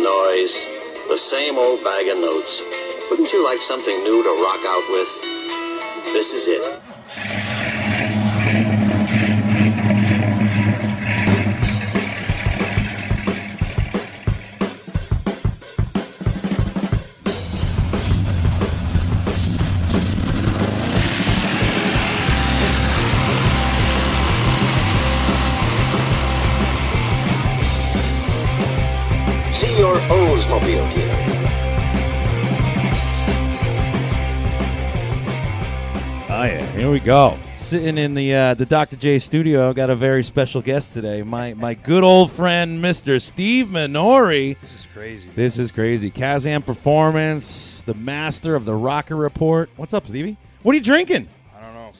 noise, the same old bag of notes. Wouldn't you like something new to rock out with? This is it. See your Oldsmobile dealer. Oh, yeah. Here we go. Sitting in the DrJay studio, got a very special guest today. My good old friend, Mr. Steve Minore. This is crazy. This is crazy. Kazam Performance, the master of the Rocker Report. What's up, Stevie? What are you drinking? I don't know.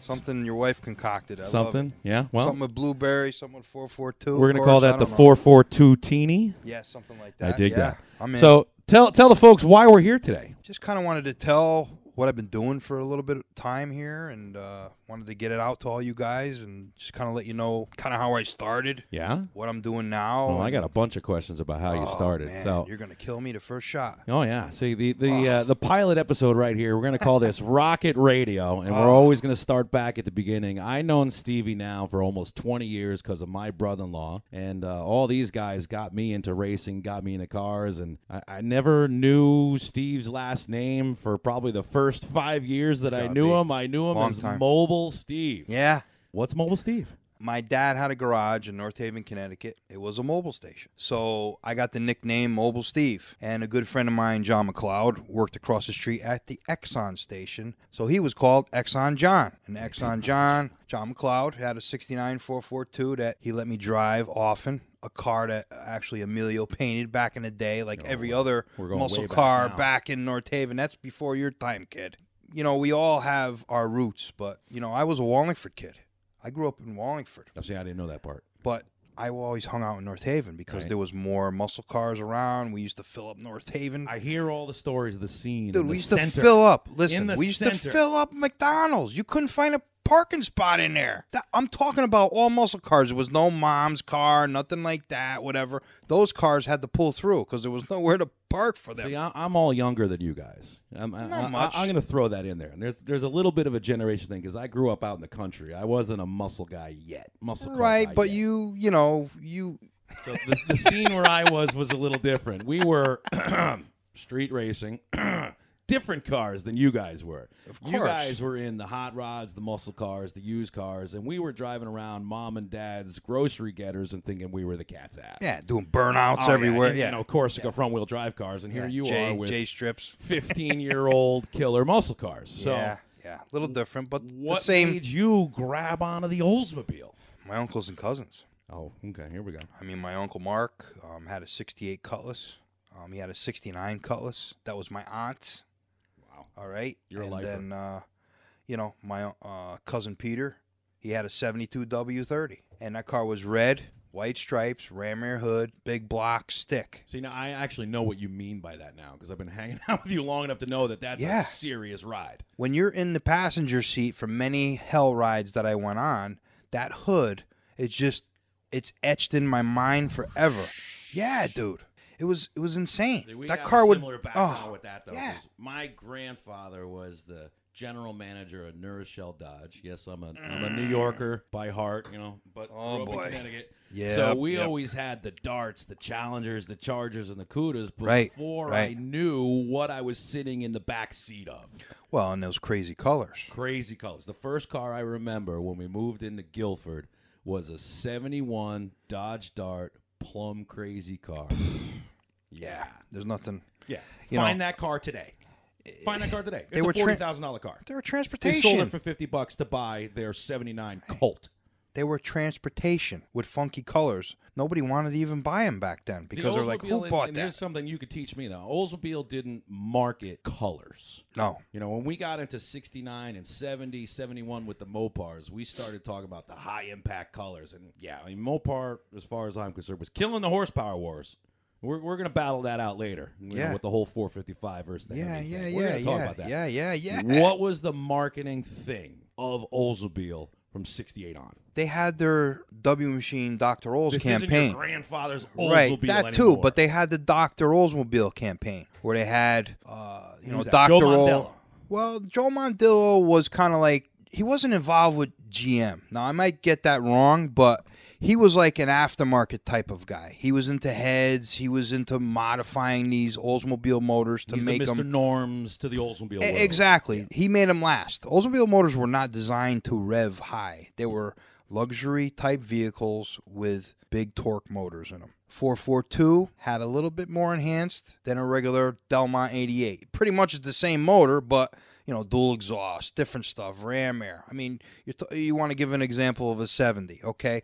Something your wife concocted. I Something? love it. Yeah. Well, something with blueberry, something with 442. we're going to call that the 442 Teeny. Yeah, something like that. I dig that. I'm in. So tell the folks why we're here today. Just kind of wanted to tell what I've been doing for a little bit of time here, and wanted to get it out to all you guys and just kind of let you know kind of how I started. Yeah? What I'm doing now. Well, I got a bunch of questions about how you started. Man, so you're gonna kill me the first shot. Oh, yeah. See, the pilot episode right here, we're going to call this Rocket Radio, and we're always going to start back at the beginning. I've known Stevie now for almost 20 years because of my brother-in-law, and all these guys got me into racing, got me into cars, and I never knew Steve's last name for probably the first 5 years that I knew him. I knew him Long as time. Mobile Steve. Yeah. What's Mobile Steve? My dad had a garage in North Haven, Connecticut. It was a mobile station. So I got the nickname Mobile Steve. And a good friend of mine, John McLeod, worked across the street at the Exxon station. So he was called Exxon John. And Exxon John McLeod, had a 69 442 that he let me drive often. A car that actually Emilio painted back in the day, like every other we're going muscle way back car now. back in North Haven. That's before your time, kid. You know, we all have our roots, but, you know, I was a Wallingford kid. I grew up in Wallingford. Oh, see, I didn't know that part. But I always hung out in North Haven because there was more muscle cars around. We used to fill up North Haven. I hear all the stories of the scene. Dude, in we the used center. to fill up. Listen, In the we used to center. fill up McDonald's. You couldn't find a parking spot in there. I'm talking about all muscle cars. There was no mom's car, nothing like that, whatever. Those cars had to pull through because there was nowhere to park for them. See, I'm all younger than you guys. I'm much. going to throw that in there. And there's a little bit of a generation thing because I grew up out in the country. I wasn't a muscle guy yet. Muscle car Right, guy but yet. you So the scene where I was a little different. We were street racing. Different cars than you guys were. Of course. You guys were in the hot rods, the muscle cars, the used cars, and we were driving around mom and dad's grocery getters and thinking we were the cat's ass. Yeah, doing burnouts Oh, everywhere. And, Yeah. you know, Corsica front-wheel drive cars, and here you are with J strips. 15-year-old killer muscle cars. So yeah, a little different, but what the same. made you grab onto the Oldsmobile? My uncles and cousins. Oh, okay, here we go. I mean, my uncle Mark had a 68 Cutlass. He had a 69 Cutlass. That was my aunt's. Wow. All right. You're a and lifer. then, you know, my cousin Peter, he had a 72 W30. And that car was red, white stripes, ram air hood, big block, stick. See, now I actually know what you mean by that now because I've been hanging out with you long enough to know that that's Yeah. a serious ride. When you're in the passenger seat for many hell rides that I went on, that hood, it's etched in my mind forever. Yeah, dude. It was insane. See, we that have car a would similar background with that, though. yeah. 'Cause my grandfather was the general manager of Nourishell Dodge. Yes, I'm a New Yorker by heart, you know, but grew up in Connecticut. Yeah. So we always had the Darts, the Challengers, the Chargers, and the Cudas before Right. I knew what I was sitting in the back seat of. Well, and those crazy colors. Crazy colors. The first car I remember when we moved into Guilford was a 71 Dodge Dart plum crazy car. Yeah. There's nothing. Yeah. You Find know, that car today. Find that car today. It's they a were $40,000 car. They were They transportation. sold it for $50 to buy their 79 Colt. They were transportation with funky colors. Nobody wanted to even buy them back then because they're like, who bought and that? Here's something you could teach me, though. Oldsmobile didn't market colors. No. You know, when we got into 69 and 70, 71 with the Mopars, we started talking about the high-impact colors. And, yeah, I mean, Mopar, as far as I'm concerned, was killing the horsepower wars. We're going to battle that out later, you know, with the whole 455 versus the Hemi thing. We're going to talk about that. Yeah. What was the marketing thing of Oldsmobile from 68 on. They had their W Machine Dr. Olds This campaign. isn't your grandfather's Oldsmobile Right, that too. anymore. But they had the Dr. Oldsmobile campaign where they had, Who's that? Dr. Joe Old. Mondillo. Well, Joe Mondillo was kind of like, he wasn't involved with GM. Now, I might get that wrong, but he was like an aftermarket type of guy. He was into heads. He was into modifying these Oldsmobile motors to He's make a Mr. them. Norms to the Oldsmobile world. Exactly. Yeah. He made them last. Oldsmobile motors were not designed to rev high. They were luxury type vehicles with big torque motors in them. 442 had a little bit more enhanced than a regular Delmont 88. Pretty much it's the same motor, but dual exhaust, different stuff, ram air. I mean, you want to give an example of a 70, okay?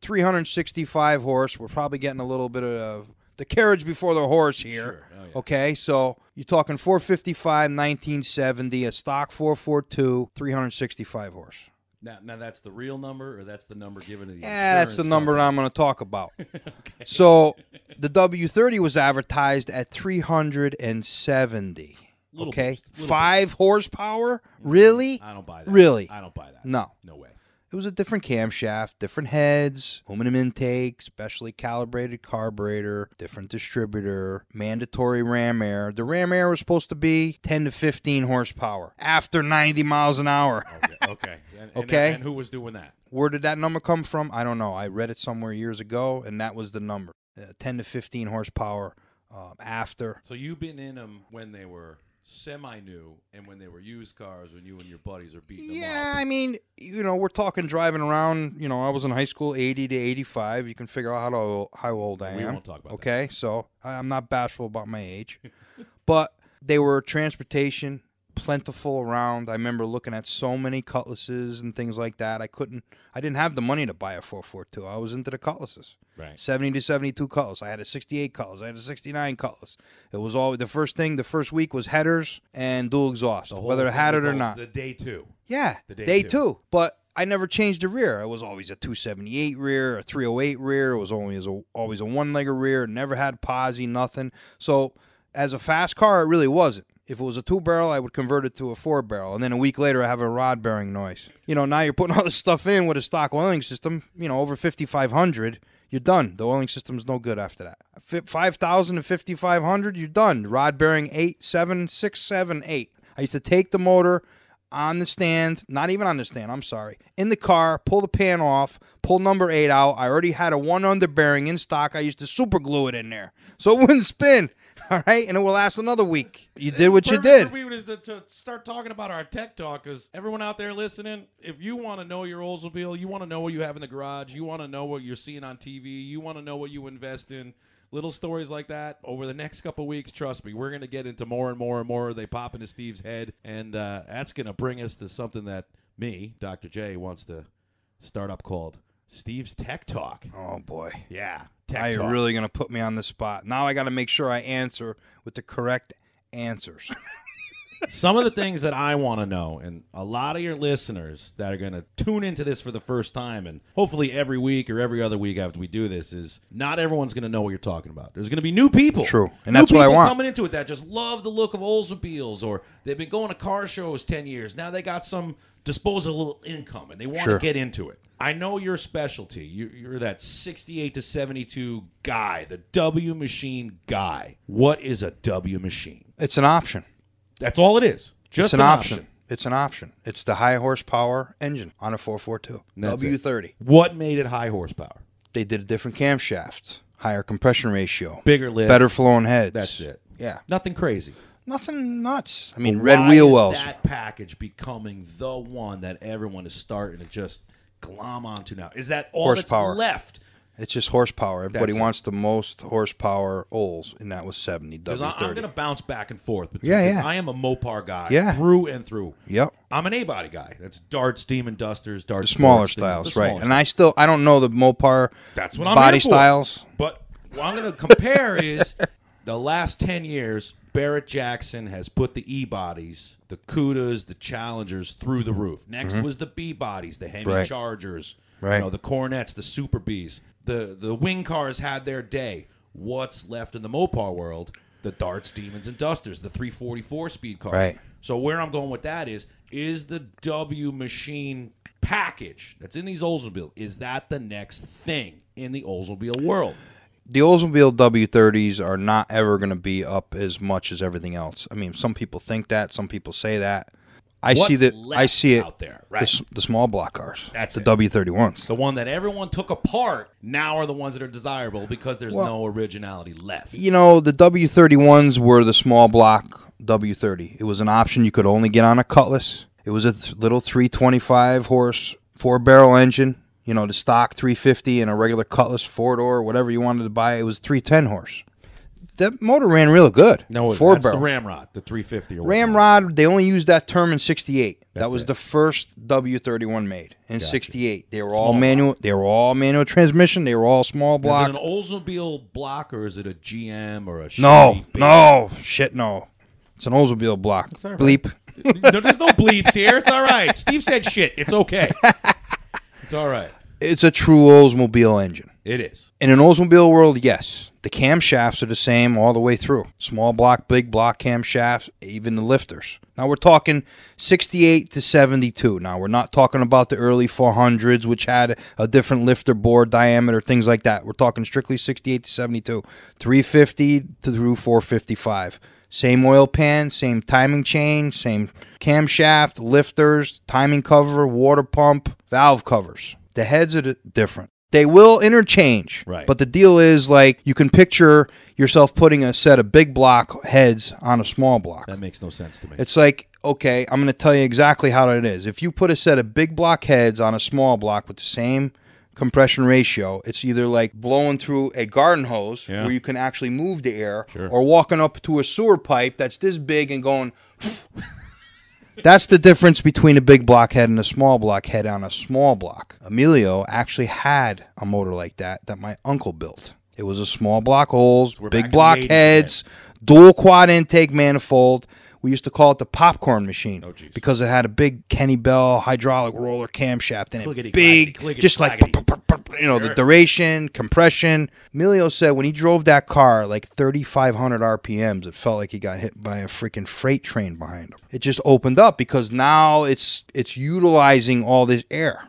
365 horse. We're probably getting a little bit of the carriage before the horse here. Sure. Oh, yeah. Okay, so you're talking 455, 1970, a stock 442, 365 horse. Now that's the real number, or that's the number given to the Yeah, that's the insurance number company? I'm going to talk about. Okay. So the W30 was advertised at 370. Little Okay, boost, little 5 horsepower? Really? I don't buy that. Really? I don't buy that. No. No way. It was a different camshaft, different heads, aluminum intake, specially calibrated carburetor, different distributor, mandatory ram air. The ram air was supposed to be 10 to 15 horsepower after 90 miles an hour. Okay. Okay. And who was doing that? Where did that number come from? I don't know. I read it somewhere years ago, and that was the number. 10 to 15 horsepower after. So you've been in them when they were semi-new and when they were used cars, when you and your buddies are beating them Yeah, up. I mean, we're talking driving around. I was in high school, 80 to 85. You can figure out how old I am. We won't talk about okay, so I'm not bashful about my age. But they were transportation, plentiful around. I remember looking at so many cutlasses and things like that. I didn't have the money to buy a 442. I was into the cutlasses. Right. 70 to 72 cutlass. I had a 68 cutlass. I had a 69 cutlass. It was all the first week was headers and dual exhaust, The whole whether it thing had it with or the- not. The day two. Yeah, The day day two. But I never changed the rear. It was always a 278 rear, a 308 rear. It was always a one-legger rear. Never had posi, nothing. So as a fast car, it really wasn't. If it was a 2-barrel, I would convert it to a 4-barrel. And then a week later, I have a rod bearing noise. Now you're putting all this stuff in with a stock oiling system, over 5,500, you're done. The oiling system's no good after that. 5,000 to 5,500, you're done. Rod bearing 8, 7, 6, 7, 8. I used to take the motor on the stand, not even on the stand, I'm sorry, in the car, pull the pan off, pull number 8 out. I already had a 1 underbearing in stock. I used to super glue it in there so it wouldn't spin. All right, and it will last another week. You did what you did. For me to start talking about our tech talk, because everyone out there listening, if you want to know your Oldsmobile, you want to know what you have in the garage, you want to know what you're seeing on TV, you want to know what you invest in, little stories like that, over the next couple weeks, trust me, we're going to get into more and more and more. They pop into Steve's head, and that's going to bring us to something that me, DrJay, wants to start up called Steve's Tech Talk. Oh, boy. Yeah, Now Tech you're Talk. really going to put me on the spot. Now I got to make sure I answer with the correct answers. Some of the things that I want to know, and a lot of your listeners that are going to tune into this for the first time, and hopefully every week or every other week after we do this, is not everyone's going to know what you're talking about. There's going to be new people. True, and New that's what I people want. coming into it that just love the look of Oldsmobiles, or they've been going to car shows 10 years. Now they got some disposable income, and they want Sure. to get into it. I know your specialty. You're that 68 to 72 guy, the W machine guy. What is a W machine? It's an option. That's all it is. Just It's an option. It's an option. It's the high horsepower engine on a 442. That's W30. What made it high horsepower? They did a different camshaft, higher compression ratio, Bigger lift. better flowing heads. That's it. Yeah. Nothing crazy. Nothing nuts. I mean, But red why wheel is wells. that package becoming the one that everyone is starting to just glom onto now? Is that all Horsepower. that's left? It's just horsepower. Everybody That's it. wants the most horsepower Olds, and that was 70 Because W30. I'm going to bounce back and forth. Between, Yeah, 'cause yeah. I am a Mopar guy Yeah. through and through. Yep. I'm an A-body guy. That's darts, Demon Dusters, darts. The smaller Sports, styles, things, the right. smaller And I don't know the Mopar That's what I'm body here for. styles. But what I'm going to compare is the last 10 years, Barrett Jackson has put the E-bodies, the Cudas, the Challengers through the roof. Next was the B-bodies, the Hemi Right. Chargers, Right. the Cornets, the Super Bs. The wing cars had their day. What's left in the Mopar world? The Darts, Demons, and Dusters, the 344 speed cars. Right. So where I'm going with that is the W machine package that's in these Oldsmobile, is that the next thing in the Oldsmobile world? The Oldsmobile W30s are not ever going to be up as much as everything else. I mean, some people think that. Some people say that. I see it out there, right? The small block cars. That's the it. W31s. The one that everyone took apart now are the ones that are desirable because there's no originality left. You know, the W31s were the small block W30. It was an option you could only get on a Cutlass. It was a little 325 horse, 4-barrel engine. You know, the stock 350 and a regular Cutlass 4-door, whatever you wanted to buy. It was 310 horse. That motor ran real good. No, that's the Ramrod, the 350. Or Ramrod, they only used that term in 68. That was it. the first W31 made in 68. They were Small all manual. They were all manual transmission. They were all small block. Is it an Oldsmobile block or is it a GM or a Chevy? No. No. It's an Oldsmobile block. Right. Bleep. There's no bleeps here. It's all right. Steve said shit. It's okay. It's all right. It's a true Oldsmobile engine. It is. In an Oldsmobile world, yes. The camshafts are the same all the way through. Small block, big block camshafts, even the lifters. Now we're talking 68 to 72. Now we're not talking about the early 400s, which had a different lifter board diameter, things like that. We're talking strictly 68 to 72. 350 through 455. Same oil pan, same timing chain, same camshaft, lifters, timing cover, water pump, valve covers. The heads are different. They will interchange, right? But the deal is, like, you can picture yourself putting a set of big block heads on a small block. That makes no sense to me. It's like, okay, I'm going to tell you exactly how it is. If you put a set of big block heads on a small block with the same compression ratio, it's either like blowing through a garden hose where you can actually move the air, or walking up to a sewer pipe that's this big and going... That's the difference between a big block head and a small block head on a small block. Emilio actually had a motor like that my uncle built. It was a small block holes, big block heads, dual quad intake manifold. We used to call it the popcorn machine because it had a big Kenny Bell hydraulic roller camshaft in it. Big, just like, you know, the duration, compression. Emilio said when he drove that car, like 3,500 RPMs, it felt like he got hit by a freaking freight train behind him. It just opened up because now it's utilizing all this air.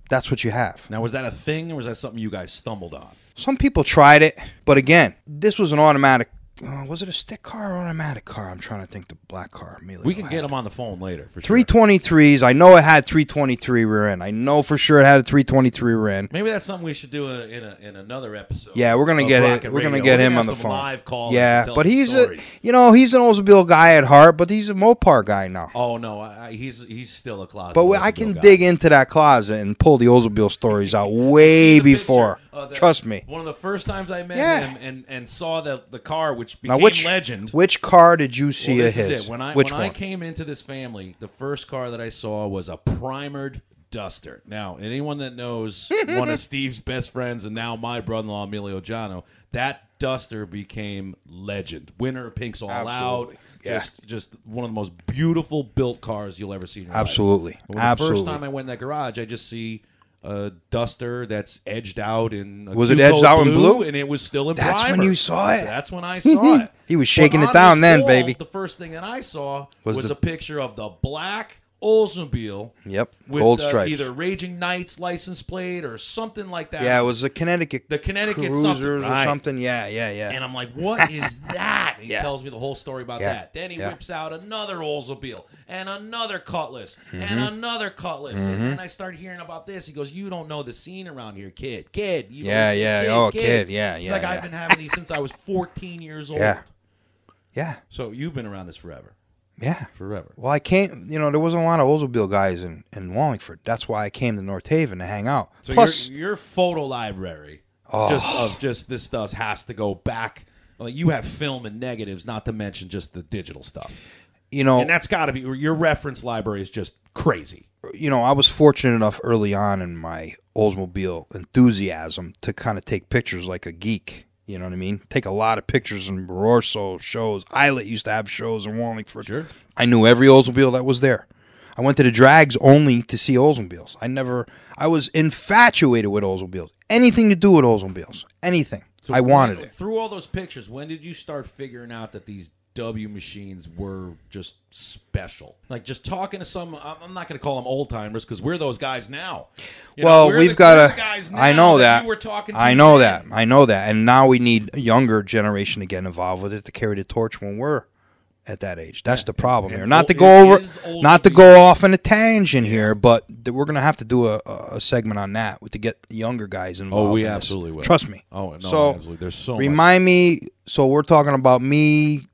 That's what you have. Now, was that a thing or was that something you guys stumbled on? Some people tried it, but again, this was an automatic. Was it a stick car or automatic car? I'm trying to think. The black car. We can get them on the phone later for sure. 323s. I know it had 323 rear end. I know for sure it had a 323 rear end. Maybe that's something we should do in another episode. Yeah, we're gonna get it. We're gonna get him on the phone. Live calls. Yeah, but he's an Oldsmobile guy at heart, but he's a Mopar guy now. Oh no, he's still a closet. But I can dig into that closet and pull the Oldsmobile stories out way before. Trust me. One of the first times I met him and saw the car, which became legend. Which car did you see of his? Is it. When I came into this family, the first car that I saw was a primered Duster. Now, anyone that knows one of Steve's best friends and now my brother-in-law, Emilio Giano, that Duster became legend. Winner, pinks all out. Yeah. Just one of the most beautiful built cars you'll ever see in your life. Absolutely. The first time I went in that garage, I just see a Duster that's edged out in a Was it edged out in blue? And it was still in That's primer. when you saw it? That's when I saw it. He was shaking it down then, baby. The first thing that I saw was a picture of the black Oldsmobile. Yep, with gold stripes. Either Raging Knights license plate or something like that. Yeah, it was a Connecticut. The Connecticut Cruisers something, or something. Yeah. And I'm like, what is that? And he tells me the whole story about that. Then he whips out another Oldsmobile and another Cutlass and another Cutlass. And then I start hearing about this. He goes, you don't know the scene around here, kid. Kid. Kid. He's like, I've been having these since I was 14 years old. Yeah. So you've been around this forever. Yeah. Forever. Well, I came, there wasn't a lot of Oldsmobile guys in Wallingford. That's why I came to North Haven to hang out. So Plus, your photo library of this stuff has to go back. Like, you have film and negatives, not to mention just the digital stuff. And that's got to be, your reference library is just crazy. I was fortunate enough early on in my Oldsmobile enthusiasm to kind of take pictures like a geek. You know what I mean? Take a lot of pictures in Barroso shows. Islet used to have shows in Wallingford. Sure. I knew every Oldsmobile that was there. I went to the drags only to see Oldsmobiles. I was infatuated with Oldsmobiles. Anything to do with Oldsmobiles. Anything. I wanted it. Through all those pictures, when did you start figuring out that these W machines were just special. Like just talking to some, I'm not going to call them old timers because we're those guys now. We've got to. I know that. You were talking to I know that. I know that. And now we need a younger generation to get involved with it to carry the torch when we're at that age. That's the problem here. Not to go off on a tangent here, but we're going to have to do a segment on that to get younger guys involved. Oh, we absolutely will. Trust me. Oh, no, so absolutely. There's so remind me. So we're talking about me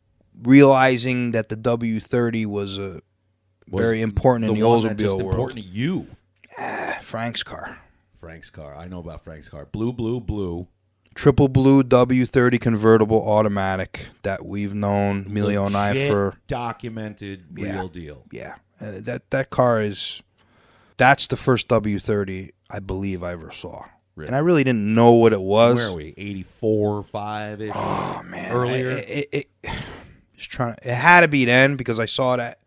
realizing that the W30 was very important in the Oldsmobile world. Important to you. Frank's car. Frank's car. I know about Frank's car. Blue. Triple blue W30 convertible automatic that we've known Emilio and I for documented real deal. Yeah, that car that's the first W30 I believe I ever saw. Really? And I really didn't know what it was. Where are we? 84, 5-ish? Oh man, earlier. It had to be then because I saw it at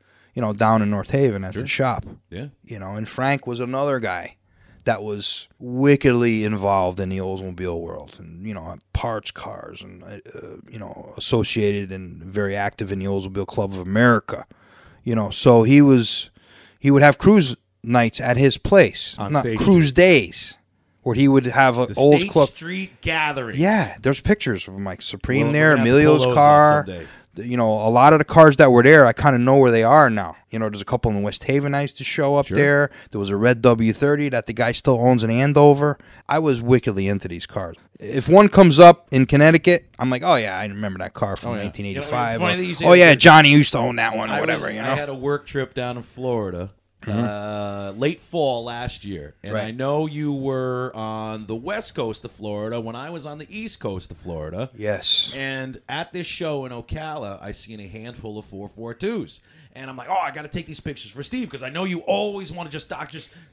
down in North Haven at the shop. Yeah. And Frank was another guy that was wickedly involved in the Oldsmobile world, and parts cars, and associated and very active in the Oldsmobile Club of America. So he would have cruise nights at his place, not cruise days, where he would have an Olds Club Street gathering. Yeah, there's pictures of Mike Supreme there, Emilio's car. A lot of the cars that were there, I kind of know where they are now. There's a couple in West Haven I used to show up there. There was a red W30 that the guy still owns in Andover. I was wickedly into these cars. If one comes up in Connecticut, I'm like, oh, yeah, I remember that car from 1985. Oh, yeah, Johnny used to own that one or whatever. I had a work trip down in Florida. Late fall last year, and I know you were on the west coast of Florida when I was on the east coast of Florida. Yes. And at this show in Ocala, I seen a handful of 442s, and I'm like, I got to take these pictures for Steve because I know you always want to just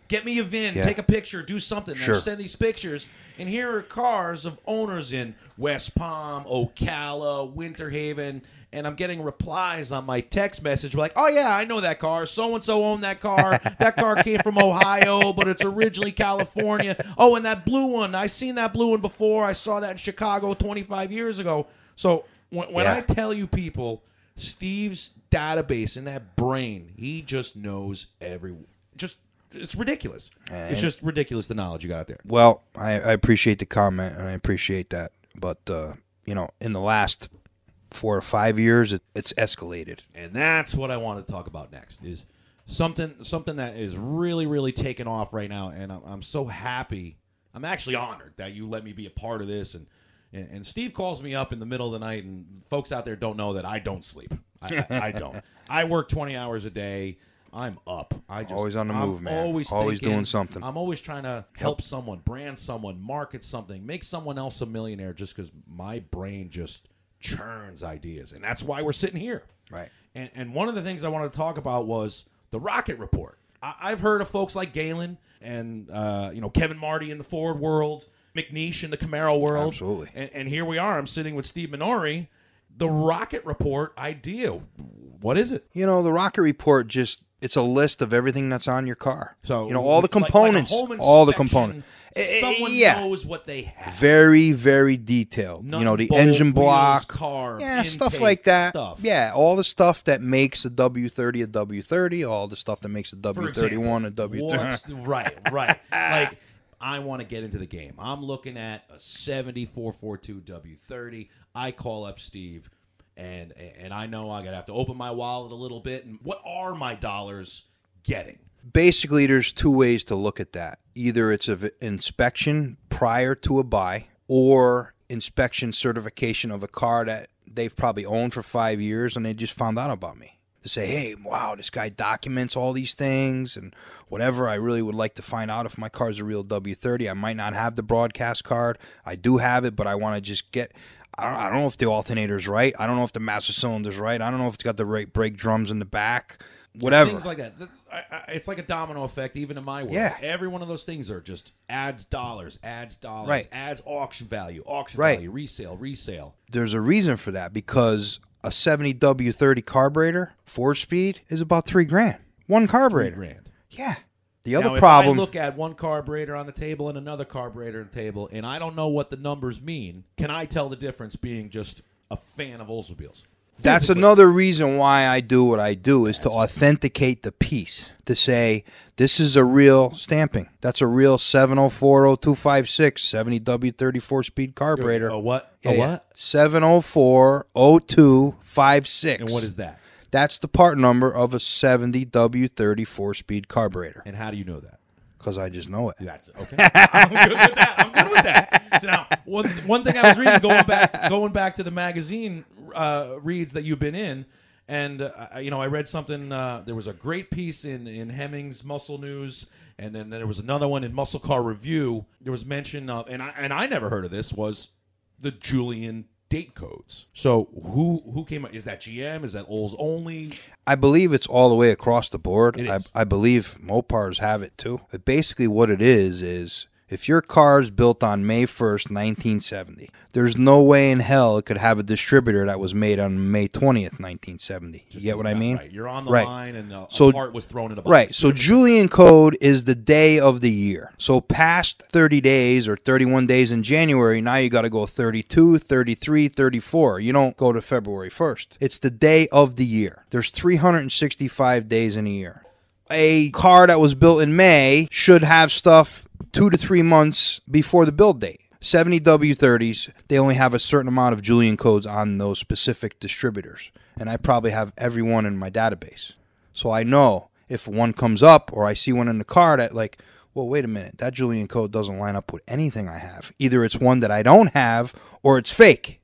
get me a VIN, take a picture, do something, and send these pictures. And here are cars of owners in West Palm, Ocala, Winter Haven. And I'm getting replies on my text message like, oh, yeah, I know that car. So-and-so owned that car. That car came from Ohio, but it's originally California. Oh, and that blue one. I seen that blue one before. I saw that in Chicago 25 years ago. So when I tell you people, Steve's database in that brain, he just knows it's ridiculous. It's just ridiculous the knowledge you got out there. Well, I appreciate the comment, and I appreciate that. But, in the last 4 or 5 years, it's escalated. And that's what I want to talk about next is something that is really, really taking off right now. And I'm so happy. I'm actually honored that you let me be a part of this. And Steve calls me up in the middle of the night, and folks out there don't know that I don't sleep. I don't. I work 20 hours a day. I'm up. Always on the move, man. Always doing something. I'm always trying to help someone, brand someone, market something, make someone else a millionaire just because my brain just churns ideas. And that's why we're sitting here. Right. And one of the things I wanted to talk about was the Rocket Report. I've heard of folks like Galen and Kevin Marty in the Ford world, McNeish in the Camaro world. Absolutely. And here we are. I'm sitting with Steve Minore. The Rocket Report idea. What is it? The Rocket Report it's a list of everything that's on your car. So all the components, like all the components. Someone knows what they have. Very, very detailed. The engine block, carb, stuff intake, like that. Stuff. Yeah, all the stuff that makes a W30 a W30, all the stuff that makes a W31 a W30. Right. Like, I want to get into the game. I'm looking at a 7442 W30. I call up Steve. And I know I'm going to have to open my wallet a little bit. And what are my dollars getting? Basically, there's two ways to look at that. Either it's an inspection prior to a buy or inspection certification of a car that they've probably owned for 5 years and they just found out about me. To say, hey, wow, this guy documents all these things and whatever. I really would like to find out if my car's a real W30. I might not have the broadcast card. I do have it, but I want to just get... I don't know if the alternator's right. I don't know if the master cylinder's right. I don't know if it's got the right brake drums in the back. Whatever. Things like that. It's like a domino effect even in my world. Yeah. Every one of those things are just adds dollars, adds auction value, value, resale. There's a reason for that because a 70 W30 carburetor, 4-speed, is about $3,000. One carburetor. $3,000. Yeah. The other now, problem. If I look at one carburetor on the table and another carburetor on the table, and I don't know what the numbers mean, can I tell the difference being just a fan of Oldsmobiles? That's another reason why I do what I do, is to authenticate the piece, to say this is a real stamping. That's a real 7040256 70W34 speed carburetor. A what? Yeah, A what? 7040256. And what is that? That's the part number of a 70W34 speed carburetor. And how do you know that? Because I just know it. That's okay. I'm good with that. I'm good with that. So now, one thing I was reading, going back to the magazine reads that you've been in, and I read something. There was a great piece in Hemmings Muscle News, and then there was another one in Muscle Car Review. There was mention of, and I never heard of this, was the Julian date codes. So who came up? Is that GM? Is that Olds only? I believe it's all the way across the board. It is. I believe Mopars have it too. But basically what it is if your car is built on May 1st, 1970, there's no way in hell it could have a distributor that was made on May 20th, 1970. You get what I mean? Right. You're on the Right. line, and a So- part was thrown in a box. Right. So Julian code is the day of the year. So past 30 days or 31 days in January, now you got to go 32, 33, 34. You don't go to February 1st. It's the day of the year. There's 365 days in a year. A car that was built in May should have stuff 2 to 3 months before the build date. 70W30s, they only have a certain amount of Julian codes on those specific distributors. And I probably have every one in my database. So I know if one comes up or I see one in the car that like, well, wait a minute, that Julian code doesn't line up with anything I have. Either it's one that I don't have or it's fake.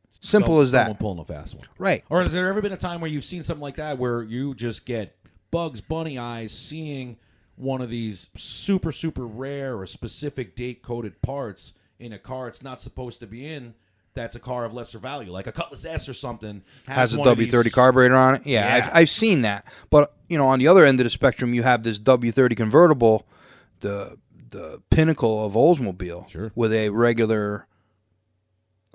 Simple as that. Someone pulling a fast one. Right. Or has there ever been a time where you've seen something like that where you just get Bugs Bunny eyes seeing one of these super, super rare or specific date-coded parts in a car it's not supposed to be in, that's a car of lesser value, like a Cutlass S or something has a one of W30 these- carburetor on it? Yeah. I've seen that. But, on the other end of the spectrum, you have this W30 convertible, the pinnacle of Oldsmobile, Sure. with a regular,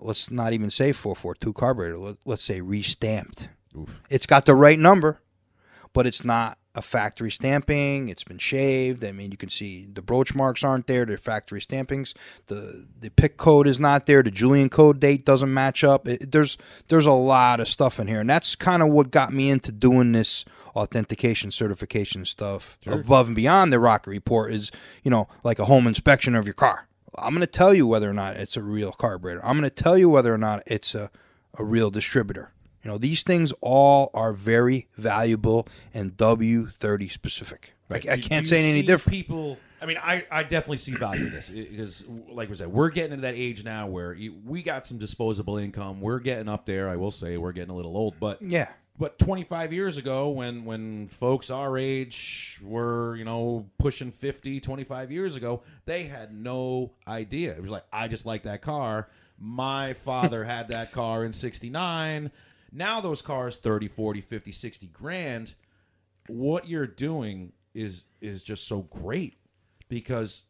let's not even say 442 carburetor, let's say restamped. Oof. It's got the right number, but it's not a factory stamping. It's been shaved. I mean, you can see the broach marks aren't there. They're factory stampings. The pick code is not there. The Julian code date doesn't match up. There's a lot of stuff in here, and that's kind of what got me into doing this authentication certification stuff. Sure. Above and beyond the Rocket Report is, like a home inspection of your car. I'm going to tell you whether or not it's a real carburetor. I'm going to tell you whether or not it's a real distributor. These things all are very valuable and W30 specific. I can't say any different. People, I definitely see value in this because, like we said, we're getting into that age now where we got some disposable income. We're getting up there. I will say we're getting a little old, but yeah. But 25 years ago, when folks our age were, pushing 50, 25 years ago, they had no idea. It was like, I just like that car. My father had that car in 69. Now those cars, 30, 40, 50, 60 grand, what you're doing is just so great because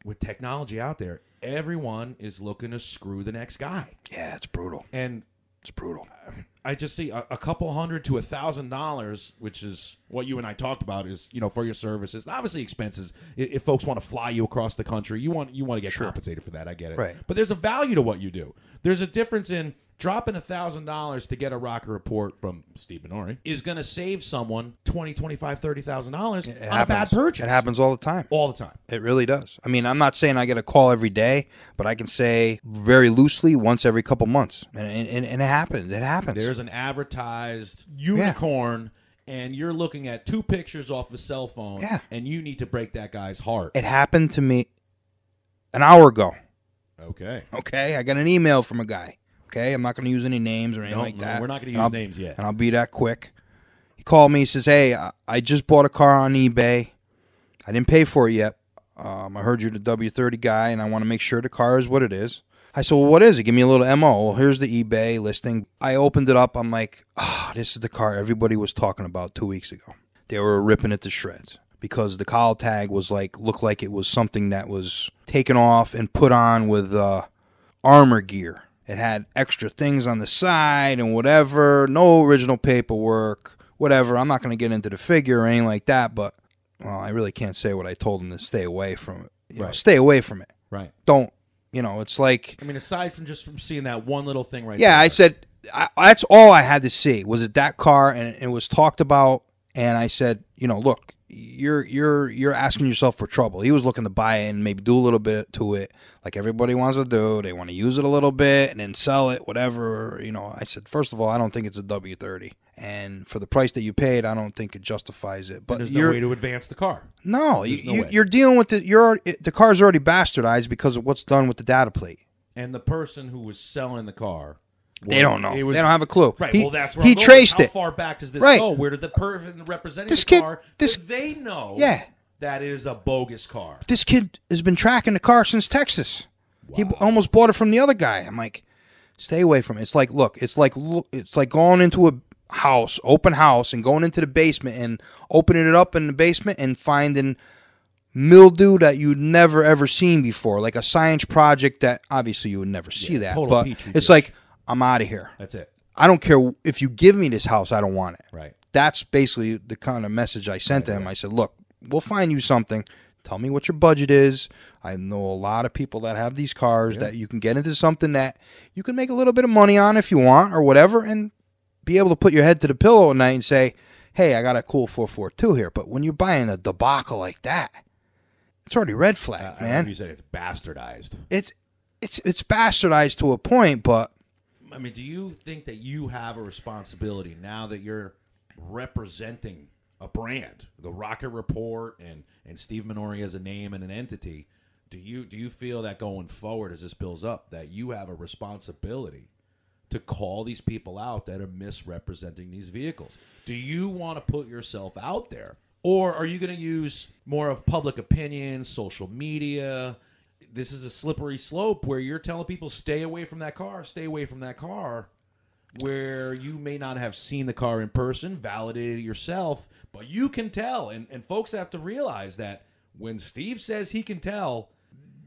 with technology out there, everyone is looking to screw the next guy. Yeah, it's brutal. And it's brutal. I just see a couple $100 to $1,000, which is what you and I talked about, is for your services. Obviously, expenses. If folks want to fly you across the country, you want to get compensated for that. I get it. Right. But there's a value to what you do. There's a difference in dropping $1,000 to get a Rocket Report from Steve Minore is going to save someone $20,000, $25,000, $30,000 on a bad purchase. It happens all the time. All the time. It really does. I'm not saying I get a call every day, but I can say very loosely once every couple months. And it happens. It happens. There's an advertised unicorn, and you're looking at 2 pictures off a cell phone, and you need to break that guy's heart. It happened to me an hour ago. Okay. I got an email from a guy. Okay, I'm not going to use any names or anything like that. We're not going to use names yet. And I'll be that quick. He called me. He says, hey, I just bought a car on eBay. I didn't pay for it yet. I heard you're the W30 guy, and I want to make sure the car is what it is. I said, well, what is it? Give me a little MO. Well, here's the eBay listing. I opened it up. I'm like, this is the car everybody was talking about 2 weeks ago. They were ripping it to shreds because the cowl tag was looked like it was something that was taken off and put on with armor gear. It had extra things on the side and whatever. No original paperwork, whatever. I'm not going to get into the figure or anything like that, but, I really can't say what I told him to stay away from it. Right. Stay away from it. Right. Don't, it's like... aside from seeing that one little thing right there. Yeah, I said, that's all I had to see. Was it that car? And it was talked about. And I said, look, you're asking yourself for trouble. He was looking to buy it and maybe do a little bit to it, like everybody wants to do. They want to use it a little bit and then sell it, whatever. I said, first of all, I don't think it's a W30, and for the price that you paid, I don't think it justifies it. But there's no way to advance the car. No, you're dealing with the car's already bastardized because of what's done with the data plate. And the person who was selling the car. They don't know. They don't have a clue. Right. Well, that's where he I'm going. traced How it. far back does this right. go? Where did the person representing this the kid, car? This, they know. Yeah. That is a bogus car. This kid has been tracking the car since Texas. Wow. He almost bought it from the other guy. I'm like, stay away from it. It's like, look, it's like going into a house, open house, and going into the basement and opening it up in the basement and finding mildew that you'd never ever seen before, like a science project that obviously you would never see that. But it's like, I'm out of here. That's it. I don't care if you give me this house, I don't want it. Right. That's basically the kind of message I sent to him. I said, look, we'll find you something. Tell me what your budget is. I know a lot of people that have these cars that you can get into something that you can make a little bit of money on if you want or whatever, and be able to put your head to the pillow at night and say, hey, I got a cool 442 here. But when you're buying a debacle like that, it's already red flag, man. You said it's bastardized. It's bastardized to a point, but I mean, do you think that you have a responsibility now that you're representing a brand, the Rocket Report, and Steve Minore as a name and an entity? Do you feel that going forward, as this builds up, that you have a responsibility to call these people out that are misrepresenting these vehicles? Do you want to put yourself out there, or are you going to use more of public opinion, social media? This is a slippery slope where you're telling people, stay away from that car, where you may not have seen the car in person, validated it yourself, but you can tell. And folks have to realize that when Steve says he can tell,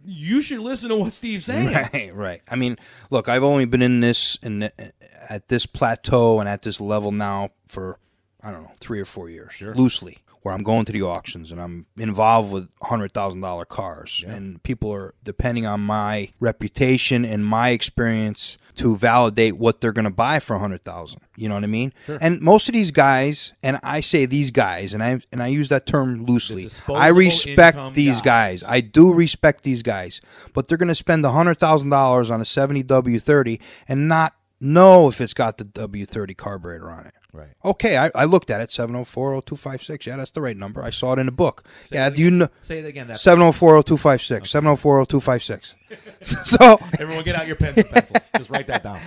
you should listen to what Steve's saying. Right. I mean, look, I've only been in this at this plateau and at this level now for, I don't know, 3 or 4 years, loosely, where I'm going to the auctions and I'm involved with $100,000 cars. Yeah. And people are depending on my reputation and my experience to validate what they're going to buy for $100,000. You know what I mean? Sure. And most of these guys, and I say these guys, and I use that term loosely. I respect these guys. I do respect these guys. But they're going to spend $100,000 on a 70 W30 and not know if it's got the W30 carburetor on it. Right. Okay, I looked at it, 7040256. Yeah, that's the right number. I saw it in the book. Say it again. 7040256. 7040256. So everyone get out your pens and pencils. Just write that down.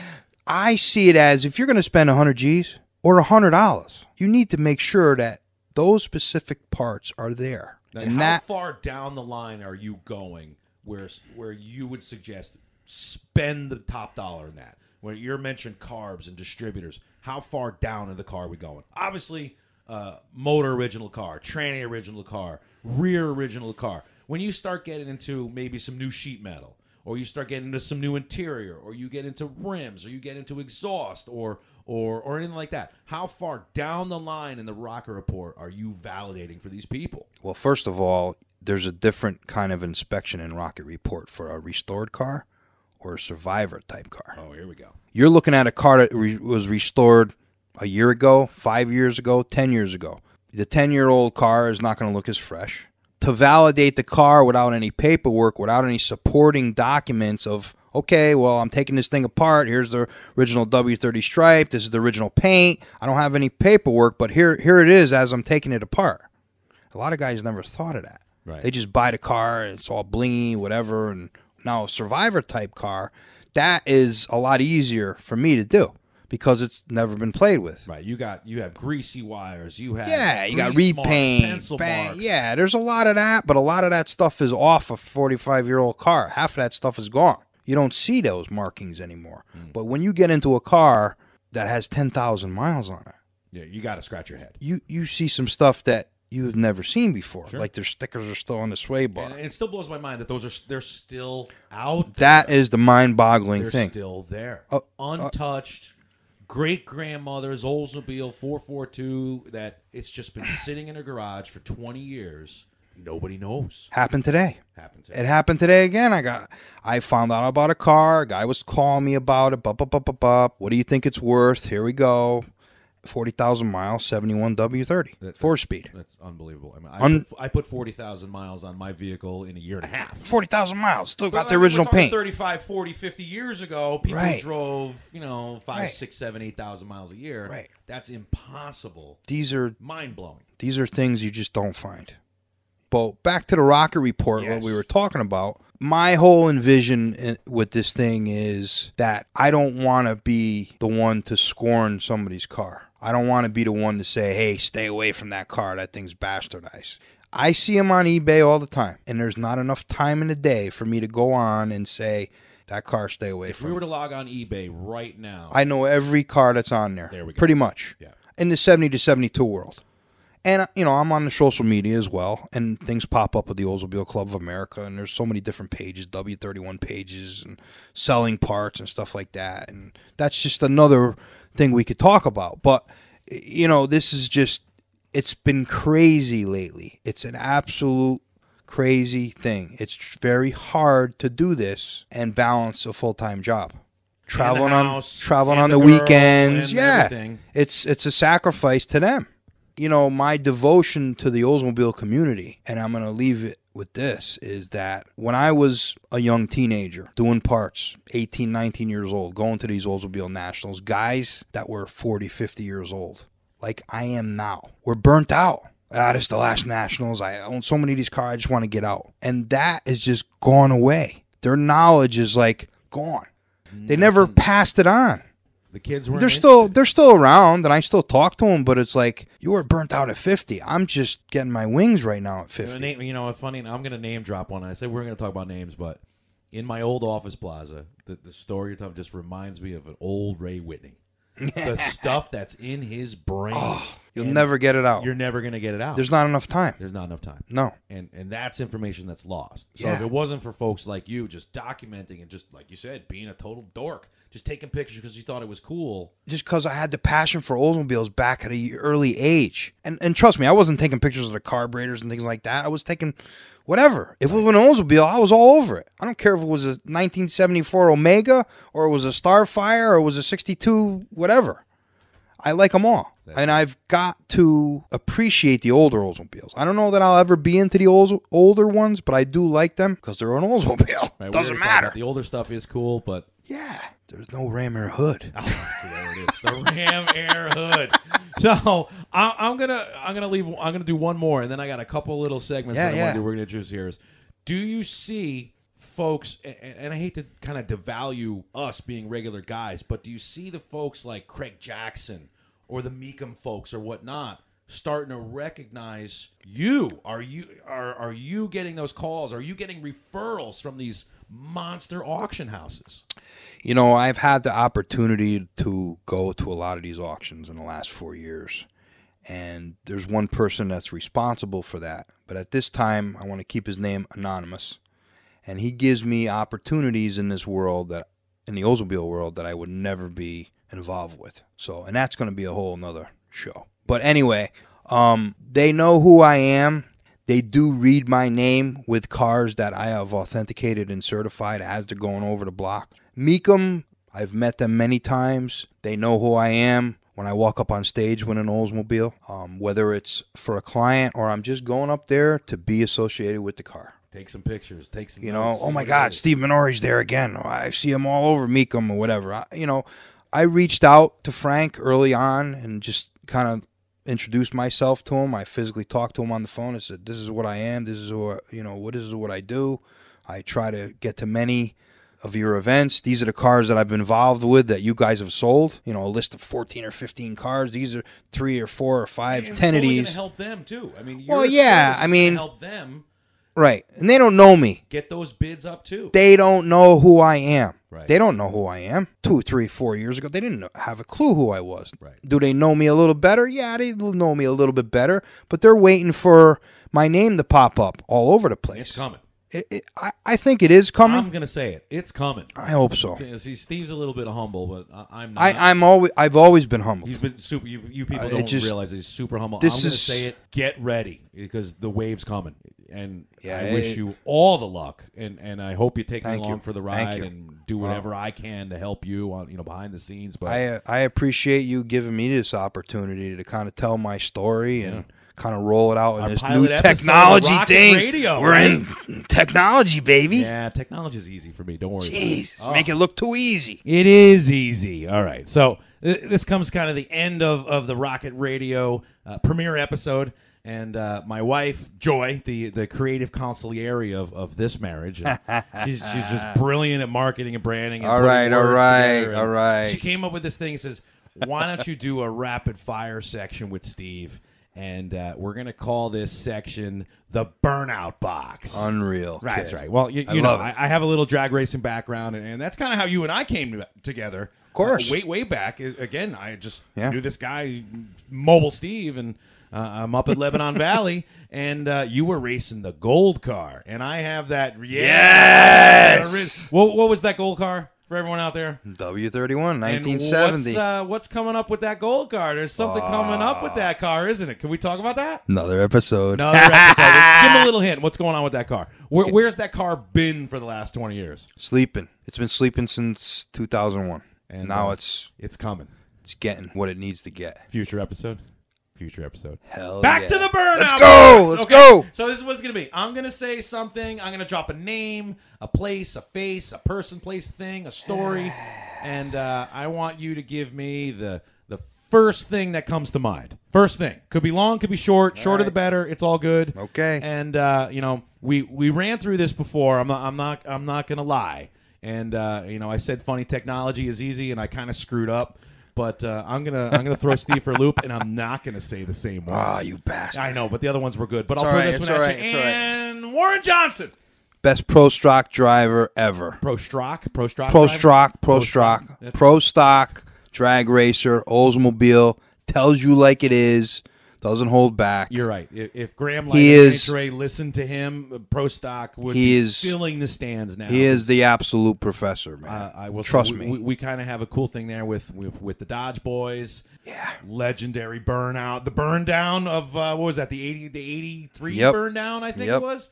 I see it as if you're going to spend 100 G's or $100, you need to make sure that those specific parts are there. And how far down the line are you going where you would suggest spend the top dollar in that? Where you're mentioning carbs and distributors, how far down in the car are we going? Obviously, motor original car, tranny original car, rear original car. When you start getting into maybe some new sheet metal, or you start getting into some new interior, or you get into rims, or you get into exhaust, or anything like that, how far down the line in the Rocket Report are you validating for these people? Well, first of all, there's a different kind of inspection in Rocket Report for a restored car or a survivor type car. Oh, here we go. You're looking at a car that was restored a year ago, 5 years ago, 10 years ago. The 10-year-old car is not going to look as fresh. To validate the car without any paperwork, without any supporting documents of, okay, well, I'm taking this thing apart. Here's the original W30 stripe. This is the original paint. I don't have any paperwork, but here it is as I'm taking it apart. A lot of guys never thought of that. Right. They just buy the car, and it's all blingy, whatever, and now a survivor type car, that is a lot easier for me to do because it's never been played with. Right. You have greasy wires. You got repaint, pencil marks. Yeah, there's a lot of that, but a lot of that stuff is off a 45-year-old car. Half of that stuff is gone. You don't see those markings anymore. But when you get into a car that has 10,000 miles on it, yeah, you got to scratch your head. You see some stuff that you've never seen before. Sure. Like their stickers are still on the sway bar. And it still blows my mind that they're still out there. That is the mind-boggling thing. They're still there. Untouched. Great-grandmother's Oldsmobile 442 that it's just been sitting in a garage for 20 years Nobody knows. Happened today. Happened It happened today again. I found out about a car. A guy was calling me about it. What do you think it's worth? Here we go. 40,000 miles, 71 W30, 4-speed. That's unbelievable. I mean, I put 40,000 miles on my vehicle in a year and a half. 40,000 miles. Still got the original paint. 35, 40, 50 years ago, people drove, 5, 6, 7, 8,000 miles a year. Right. That's impossible. These are mind-blowing. These are things you just don't find. But back to the rocket report, what we were talking about. My whole envision with this thing is that I don't want to be the one to scorn somebody's car. I don't want to be the one to say, hey, stay away from that car. That thing's bastardized. I see them on eBay all the time, and there's not enough time in the day for me to go on and say, that car, stay away from. If we were to log on eBay right now. I know every car that's on there. There we go. Pretty much. Yeah. In the 70 to 72 world. And, I'm on the social media as well, and things pop up with the Oldsmobile Club of America, and there's so many different pages, W31 pages, and selling parts and stuff like that. And that's just another thing we could talk about. But, this is just, it's been crazy lately. It's an absolute crazy thing. It's very hard to do this and balance a full-time job. Traveling on the weekends. Yeah. Everything. It's a sacrifice to them. My devotion to the Oldsmobile community, and I'm going to leave it with this, is that when I was a young teenager doing parts, 18, 19 years old, going to these Oldsmobile Nationals, guys that were 40, 50 years old, like I am now, were burnt out. This is the last Nationals. I own so many of these cars, I just want to get out. And that is just gone away. Their knowledge is like gone. They never passed it on. The kids were. They're still around, and I still talk to them. But it's like, you were burnt out at 50. I'm just getting my wings right now at 50. Funny. I'm going to name drop one. And I said we're going to talk about names, but in my old office plaza, the story you're talking just reminds me of an old Ray Whitney. The stuff that's in his brain. You'll never get it out. You're never going to get it out. There's not enough time. There's not enough time. No. And that's information that's lost. So if it wasn't for folks like you just documenting and just, like you said, being a total dork, just taking pictures because you thought it was cool. Just because I had the passion for Oldsmobiles back at an early age. And trust me, I wasn't taking pictures of the carburetors and things like that. I was taking whatever. If it was an Oldsmobile, I was all over it. I don't care if it was a 1974 Omega or it was a Starfire or it was a 62 whatever. I like them all. And I've got to appreciate the older Oldsmobiles. I don't know that I'll ever be into the older ones, but I do like them because they're an Oldsmobile. Right, doesn't matter. The older stuff is cool, but yeah, there's no Ram Air hood. Oh, so there it is. The Ram Air hood. So I'm gonna do one more, and then I got a couple little segments that I want to do. We're gonna introduce here. Do you see folks, and I hate to kind of devalue us being regular guys, but do you see the folks like Craig Jackson or the Meekum folks or whatnot starting to recognize you? Are you getting those calls? Are you getting referrals from these monster auction houses? I've had the opportunity to go to a lot of these auctions in the last 4 years, and there's one person that's responsible for that. But at this time, I want to keep his name anonymous, and he gives me opportunities in this world, in the Oldsmobile world, that I would never be involved with. And that's going to be a whole nother show. But anyway, they know who I am. They do read my name with cars that I have authenticated and certified as they're going over the block. Meekum, I've met them many times. They know who I am when I walk up on stage with an Oldsmobile, whether it's for a client or I'm just going up there to be associated with the car. Take some pictures. Take some notes, oh my God, Steve Minore's there again. I see him all over Meekum or whatever. I reached out to Frank early on and just kind of introduced myself to him. I physically talked to him on the phone. I said, this is what I am. This is what I do. I try to get to many of your events. These are the cars that I've been involved with that you guys have sold. A list of 14 or 15 cars. These are 3 or 4 or 5, 10 of these. It's going to help them too. I mean, help them. Right. And they don't know me. Get those bids up too. They don't know who I am. Right. They don't know who I am. 2, 3, 4 years ago, they didn't have a clue who I was. Right. Do they know me a little better? Yeah, they know me a little bit better. But they're waiting for my name to pop up all over the place. It's coming. I think it is coming. I'm gonna say it. It's coming. I hope so. See, Steve's a little bit humble, but I'm not. I've always been humble. He's been super. You people don't realize he's super humble. This I'm gonna is- say it. Get ready because the wave's coming, and Yeah, I wish you all the luck, and I hope you take me Thank along you. for the Thank ride you. and do whatever I can to help you on behind the scenes. But I appreciate you giving me this opportunity to kind of tell my story and kind of roll it out in Our this pilot new episode of technology Rocket thing. Radio, We're right? in technology, baby. yeah, technology's easy for me. Don't worry. about it. Jeez, Oh. make it look too easy. It is easy. All right. So this comes kind of the end of the Rocket Radio premiere episode. And my wife, Joy, the creative consigliere of this marriage, she's just brilliant at marketing and branding. And All putting right, all words right, together. And all right. She came up with this thing and says, why don't you do a rapid fire section with Steve? And we're going to call this section the Burnout Box. Unreal. That's kid. right. Well, you know, love it. I have a little drag racing background, and that's kind of how you and I came together. Of course. way back. Again, I just Yeah. knew this guy, Mobile Steve, and I'm up at Lebanon Valley, and you were racing the gold car, and I have that. Yes! What was that gold car for everyone out there? W31, And 1970. what's coming up with that gold car? There's something coming up with that car, isn't it? Can we talk about that? Another episode. Another episode. Give him a little hint. What's going on with that car? Where's that car been for the last 20 years? Sleeping. It's been sleeping since 2001. And now it's coming. it's getting what it needs to get. Future episode. Hell Back yeah. to the burnout. Let's go. box. Let's Okay. go. So this is what it's gonna be. I'm gonna say something. I'm gonna drop a name, a place, a face, a person, place, thing, a story, and I want you to give me the first thing that comes to mind. First thing. Could be long, could be short. Shorter the better. It's all good. Okay. And we ran through this before. I'm not gonna lie. And I said funny technology is easy, and I kind of screwed up. But I'm gonna throw Steve for a loop, and I'm not gonna say the same ones. Ah, you bastard. I know, but the other ones were good. But It's I'll all throw right, this it's one all at right, you. it's all right. And Warren Johnson, Best pro stock driver ever. pro stock, Pro driver? stock, pro stock. stock, That's- pro stock, drag racer, Oldsmobile, tells you like it is, doesn't hold back. You're right. If Graham He Light and is- Ray listened to him, pro stock would He be is- filling the stands now. He is the absolute professor, man. I will Trust say, me. We kind of have a cool thing there with the Dodge Boys. Yeah. Legendary burnout. The burn down of what was that? The 83 Yep. burn down, I think Yep. it was.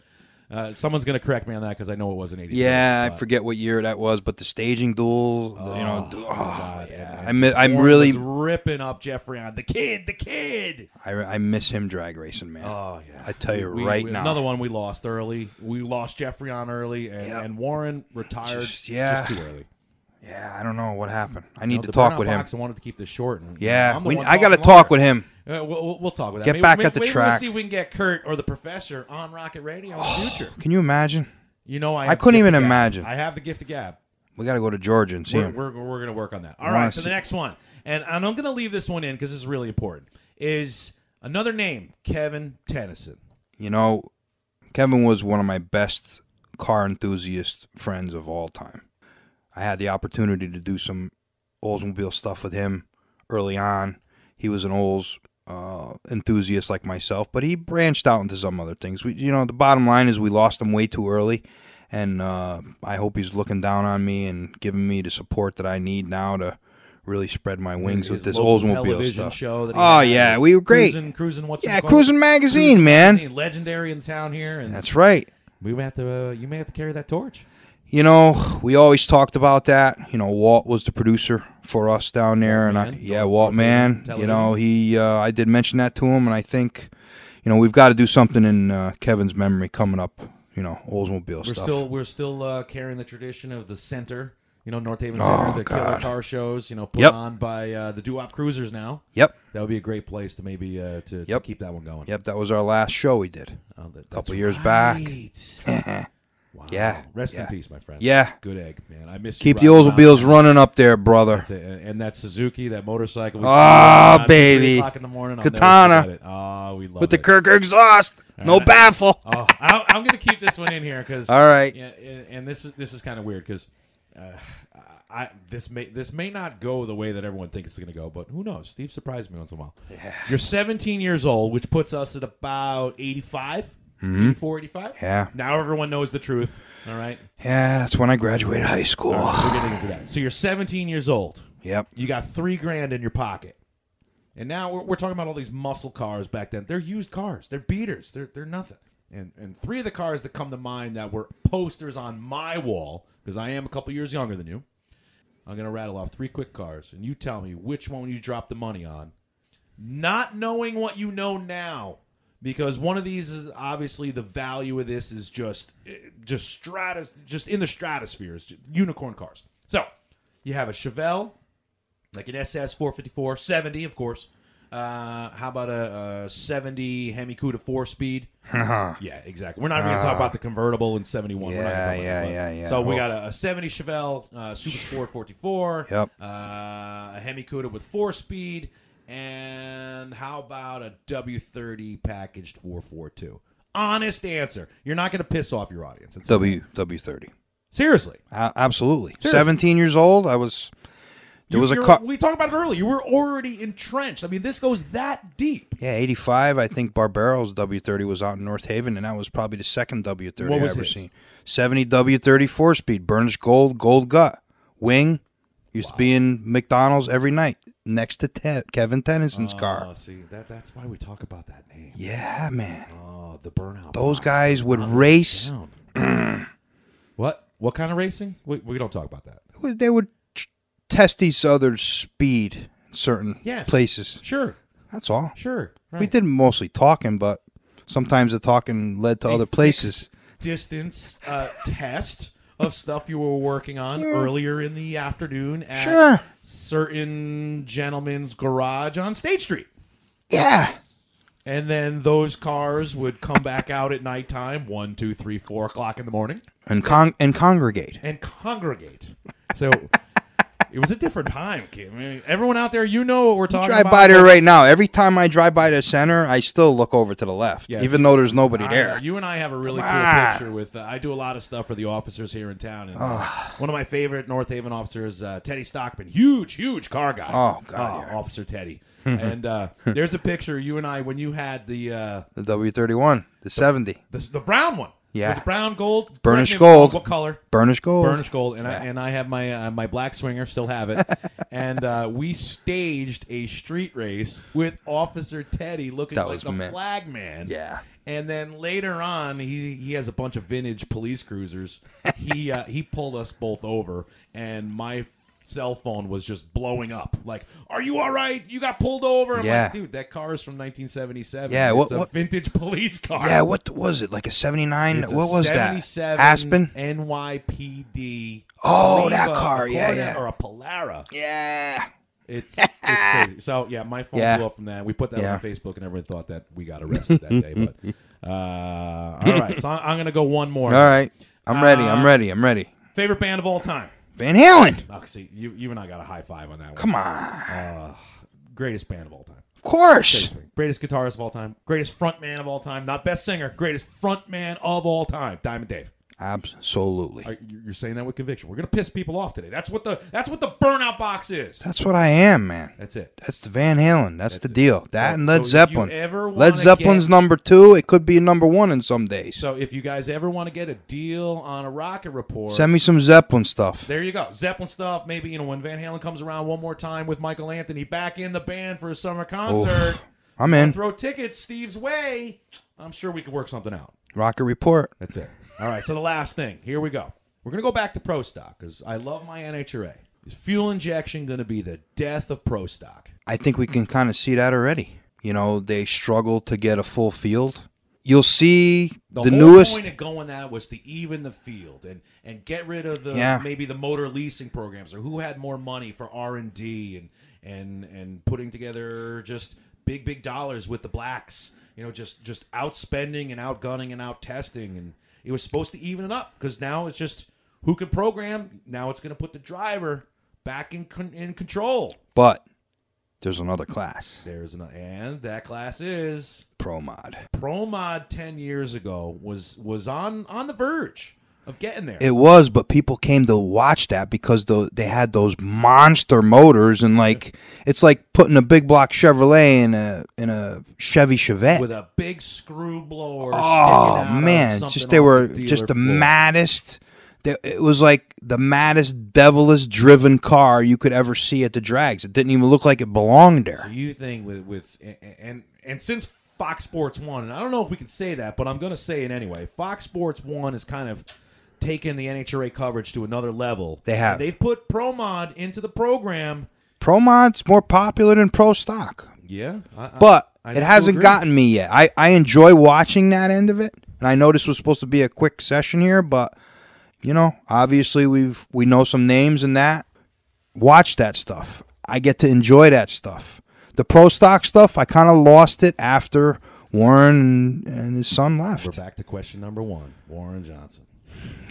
Someone's going to correct me on that because I know it wasn't 83. Yeah, I forget what year that was, but the staging duel, God, yeah. and I'm Warren really, was ripping up Jeffrey on the kid. I miss him drag racing, man. Oh yeah, I tell you right now. Another one we lost early. We lost Jeffrey on early, and, Yep. and Warren retired Just too early. Yeah, I don't know what happened. I need to The talk Burnout with him. Box, I wanted to keep this short. And, Yeah, I'm the one I got to talking talk longer. with him. We'll talk with that. Get back at the maybe track. We'll see if we can get Kurt or the professor on Rocket Radio in the future. Can you imagine? You know, I I have couldn't the gift even of gab. imagine. I have the gift of gab. We got to go to Georgia and see him. We're going to work on that. All wanna right, so see- the next one, and I'm going to leave this one in because this is really important, is another name, Kevin Tennyson. You know, Kevin was one of my best car enthusiast friends of all time. I had the opportunity to do some Oldsmobile stuff with him early on. He was an Olds enthusiast like myself, but he branched out into some other things. The bottom line is we lost him way too early, and I hope he's looking down on me and giving me the support that I need now to really spread my wings with His this local Oldsmobile television stuff. show that he Oh had. yeah, we were great. Cruising. What's Yeah, it called? Cruising Magazine, man. Magazine, legendary in town here, and That's right. we may have to. You may have to carry that torch. We always talked about that. Walt was the producer for us down there, Walt and Man. Walt Man. Television. I did mention that to him, and I think, we've got to do something in Kevin's memory coming up. Oldsmobile stuff. We're still carrying the tradition of the center. North Haven Center, the killer God. car shows. Put Yep. on by the Doo-Wop Cruisers now. Yep, That would be a great place to maybe to Yep. keep that one going. yep. That was our last show we did. That's Couple years back. back. Wow. Yeah, Rest in yeah. peace, my friend. Yeah. Good egg, man. I miss you. Keep the riding around. Oldsmobiles running up there, brother. That's it. And that Suzuki, that motorcycle. we Ah, used to ride around at 3 baby. o'clock in the morning. I'll Katana. never forget it. Oh, we love With the it. Kirker exhaust, no right. baffle. Oh, I'm going to keep this one in here because. All right. Yeah, and this is kind of weird because. This may not go the way that everyone thinks it's going to go, but who knows? Steve surprised me once in a while. Yeah. You're 17 years old, which puts us at about 85. 84, 85? Yeah. Now everyone knows the truth, all right? Yeah, that's when I graduated high school. All right, we're getting into that. So you're 17 years old. Yep. You got $3,000 in your pocket. And now we're talking about all these muscle cars back then. They're used cars. They're beaters. They're nothing. And three of the cars that come to mind that were posters on my wall, because I am a couple years younger than you, I'm going to rattle off 3 quick cars, and you tell me which one you drop the money on, not knowing what you know now, because one of these is obviously the value of this is just in the stratosphere. It's just unicorn cars. So you have a Chevelle, like an SS 454, 70, of course. How about a 70 Hemi Cuda 4-speed? Yeah, exactly. We're not even going to talk about the convertible in 71. Yeah. So we got a 70 Chevelle Super Sport 44, Yep. a Hemi Cuda with 4-speed, and how about a W30 packaged 442? Honest answer. You're not going to piss off your audience. It's W30. Seriously. Absolutely. Seriously. 17 years old, I was... We talked about it earlier. You were already entrenched. I mean, this goes that deep. Yeah, 85, I think Barbaro's W30 was out in North Haven, and that was probably the second W30 What was I ever his? seen. 70 W30 4-speed, burnished gold, gold gut. Wing, used to be in McDonald's every night, next to Kevin Tennyson's car. See, that's why we talk about that name. Yeah, man. Oh, the burnout. Those box. guys would race. What? What kind of racing? We don't talk about that. They would test each other's speed in certain places. Sure. That's all. Sure. Right. We did mostly talking, but sometimes the talking led to other places. Distance test of stuff you were working on earlier in the afternoon at certain gentleman's garage on State Street. Yeah. And then those cars would come back out at nighttime, 1, 2, 3, 4 o'clock in the morning. And congregate. And congregate. So it was a different time, kid. I mean, everyone out there, you know what we're talking about. Drive by there right now. Every time I drive by the center, I still look over to the left, even though there's nobody there. You and I have a really cool picture with. I do a lot of stuff for the officers here in town, and one of my favorite North Haven officers, Teddy Stockman, huge car guy. Oh God, Officer Teddy. And there's a picture you and I when you had the W31, the 70, the brown one. Yeah, it was brown gold, burnished gold. What color? Burnished gold. Burnished gold. And I have my my black Swinger, still have it. And we staged a street race with Officer Teddy looking like the flag man. Yeah. And then later on, he has a bunch of vintage police cruisers. He pulled us both over, and my cell phone was just blowing up. Like, are you all right? You got pulled over? I'm like, dude, that car is from 1977. Yeah, it's a vintage police car. Yeah, what was it? Like a 79? What was that? Aspen? NYPD. Oh, that car. Yeah. Or a Polara. Yeah. It's crazy. So, yeah, my phone blew up from that. We put that on Facebook, and everyone thought that we got arrested that day. But all right, so I'm going to go one more. All right. I'm ready. Favorite band of all time? Van Halen. Oh, see, you and I got a high five on that one. Come on. Greatest band of all time. Of course. Greatest guitarist of all time. Greatest frontman of all time. Not best singer. Greatest frontman of all time. Diamond Dave. Absolutely. You're saying that with conviction. We're gonna piss people off today. That's what the burnout box is. That's what I am, man. That's it. That's the Van Halen. That's the deal. That and Led Zeppelin. Led Zeppelin's number 2. It could be number 1 in some days. So if you guys ever want to get a deal on a Rocket Report, send me some Zeppelin stuff. There you go. Zeppelin stuff. Maybe when Van Halen comes around one more time with Michael Anthony back in the band for a summer concert. Oof. I'm in. Throw tickets Steve's way. I'm sure we could work something out. Rocket Report. That's it. All right, so the last thing. Here we go. We're going to go back to Pro Stock because I love my NHRA. Is fuel injection going to be the death of Pro Stock? I think we can kind of see that already. You know, they struggle to get a full field. You'll see the newest... The whole point of going that was to even the field and get rid of maybe the motor leasing programs or who had more money for R&D and putting together just big dollars with the blacks. You know, just outspending and outgunning and out-testing. And it was supposed to even it up because now it's just who can program. Now it's going to put the driver back in control. But there's another class. And that class is... Pro Mod. Pro Mod 10 years ago was on the verge of getting there. It was, but people came to watch that because they had those monster motors, and like it's like putting a big block Chevrolet in a Chevy Chevette with a big screw blower. Oh man, they were just the maddest. It was like the maddest, devilish driven car you could ever see at the drags. It didn't even look like it belonged there. So you think and since Fox Sports 1, and I don't know if we can say that, but I'm going to say it anyway. Fox Sports 1 is kind of taken the NHRA coverage to another level. They have. And they've put Pro Mod into the program. Pro Mod's more popular than Pro Stock. Yeah. But it hasn't gotten me yet. I enjoy watching that end of it. And I know this was supposed to be a quick session here, but, you know, obviously we know some names in that. Watch that stuff. I get to enjoy that stuff. The Pro Stock stuff, I kind of lost it after Warren and his son left. We're back to question number 1, Warren Johnson.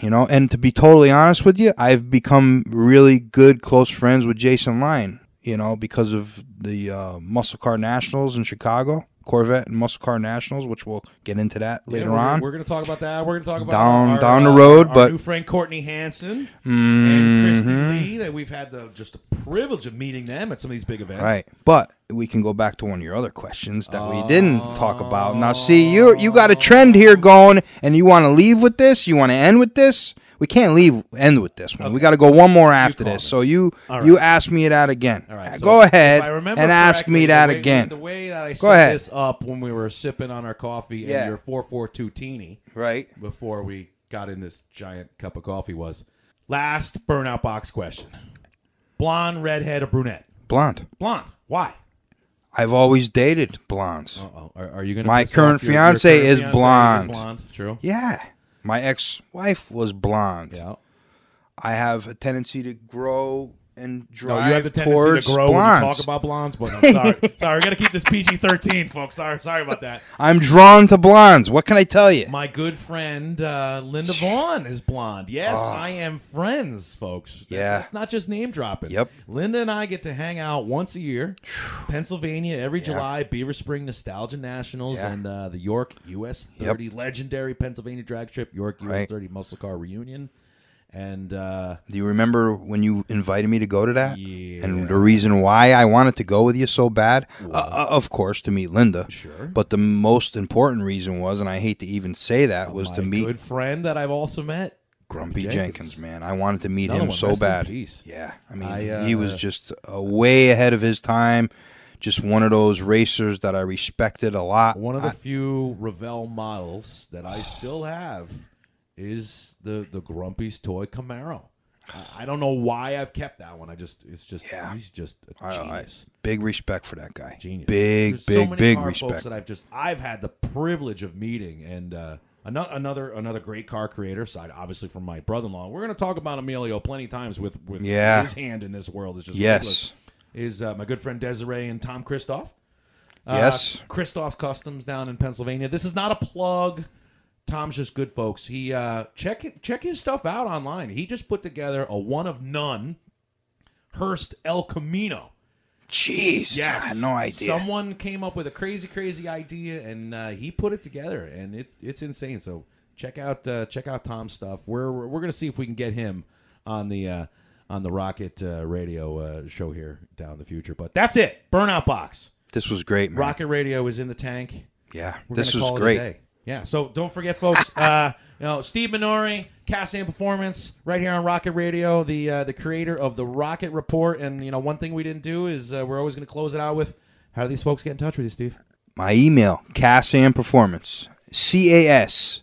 You know, and to be totally honest with you, I've become really good, close friends with Jason Line, you know, because of the Muscle Car Nationals in Chicago, Corvette and Muscle Car Nationals, which we'll get into that later on. We're going to talk about that. We're going to talk about down the road, our but new friend Courtney Hansen and Christy Lee, that we've had just the privilege of meeting them at some of these big events. Right, but we can go back to one of your other questions that we didn't talk about. Now, see, you got a trend here going, and you want to leave with this? You want to end with this? We can't end with this one. Okay. We got to go one more after this. So you ask me that again. All right. So go ahead and ask me that again. The way that I set this up when we were sipping on our coffee and your 442 Teeny, right before we got in this giant cup of coffee, was last burnout box question: blonde, redhead, or brunette? Blonde. Blonde. Why? I've always dated blondes. Are you going to? My current fiance is blonde. True. Yeah. My ex-wife was blonde. Yeah. I have a tendency to grow and drive you have the tendency towards to grow blondes. When you talk about blondes, but I'm sorry. Sorry, we're going to keep this PG-13, folks. Sorry about that. I'm drawn to blondes. What can I tell you? My good friend Linda Vaughn is blonde. Yes, I am friends, folks. Yeah. That's not just name dropping. Yep. Linda and I get to hang out once a year. Pennsylvania every July, Beaver Spring Nostalgia Nationals, and the York US 30 legendary Pennsylvania drag strip, York US 30 Muscle Car Reunion. And do you remember when you invited me to go to that? Yeah. And the reason why I wanted to go with you so bad? Of course, to meet Linda. Sure. But the most important reason was, and I hate to even say that, was to meet my good friend that I've also met, Grumpy Jenkins, man. I wanted to meet him so rest bad. in peace. Yeah. I mean, he was just way ahead of his time. Just one of those racers that I respected a lot. One of the few Revell models that I still have is the Grumpy's toy Camaro. I don't know why I've kept that one. He's just a genius. Big respect for that guy. Genius. Big respect. Folks that I've had the privilege of meeting, and another great car creator, aside obviously from my brother-in-law. We're going to talk about Emilio plenty of times with his hand in this world is just ridiculous. Is my good friend Desiree and Tom Christoph. Yes. Christoph's Customs down in Pennsylvania. This is not a plug. Tom's just good, folks. He check his stuff out online. He just put together a one of none Hearst El Camino. Jeez, yes, I had no idea. Someone came up with a crazy idea, and he put it together, and it's insane. So check out Tom's stuff. We're gonna see if we can get him on the Rocket Radio show here down in the future. But that's it. Burnout Box. This was great, man. Rocket Radio is in the tank. Yeah, this was great. Yeah, so don't forget, folks. Steve Minore, Cassian Performance, right here on Rocket Radio, the creator of the Rocket Report. And one thing we didn't do is we're always going to close it out with, how do these folks get in touch with you, Steve? My email, Cassian Performance, CASAM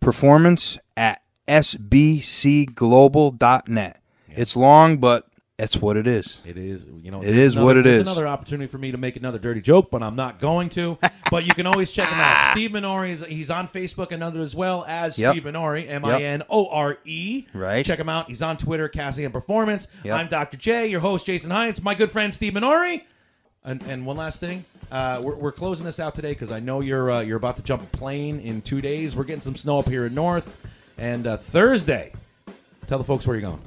Performance at sbcglobal.net. Yeah. It's long, but that's what it is. It is. It is what it is. Another opportunity for me to make another dirty joke, but I'm not going to. But you can always check him out. Steve Minore, he's on Facebook and under as well as Steve Minore, MINORE. Right. Check him out. He's on Twitter, Cassian Performance. Yep. I'm DrJay, your host, Jason Heintz. My good friend, Steve Minore. And one last thing. We're closing this out today because I know you're about to jump a plane in 2 days. We're getting some snow up here in North. And Thursday, tell the folks where you're going.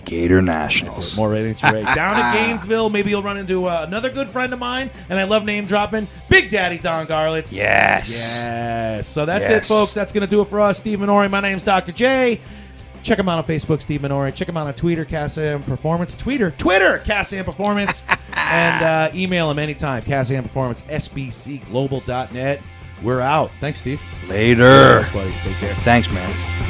Gator Nationals. More ratings for Ray. Down in Gainesville, maybe you'll run into another good friend of mine, and I love name dropping, Big Daddy Don Garlitz. Yes. So that's it, folks. That's going to do it for us. Steve Minore. My name's DrJay. Check him out on Facebook, Steve Minore. Check him out on Twitter, Cassam Performance. Twitter, Cassam Performance. And email him anytime, Cassam Performance, sbcglobal.net. We're out. Thanks, Steve. Later. Thanks, buddy. Take care. Thanks, man.